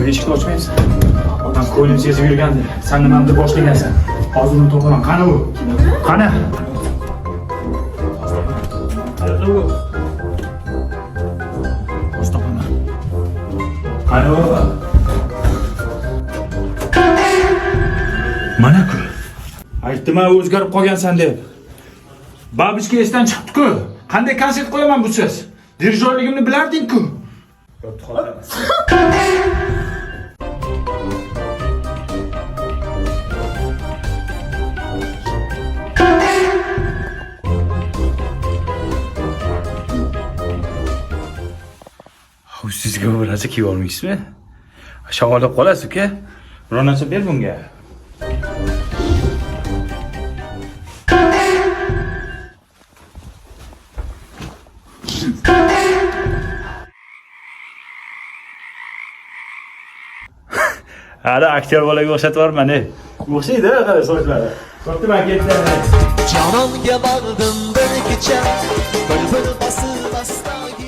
Nima eshikni ochmayapsan? Odam ko'nglim sezib yurgandi. Sen nimani deb boshlagansan? Hozir uni topaman. Qani u? Qani? Hozir topaman. Qani u? Mana-ku. Aytdim-a, o'zgarib qolgansan deb. Babichka esdan chiqdi-ku. Qanday konsert qo'yaman busiz? Dirijorligimni bilarding-ku. Sizga bir narsa kiyib olmaysizmi? Shag'ollab qolasiz uka. Biror narsa ber bunga. Hali aktyor bolaga o'xshatib yuborman, O'xshaydi, qara sochlari. Bo'pti, men ketdim. Canonga bordim bir kecha, bir basib astarga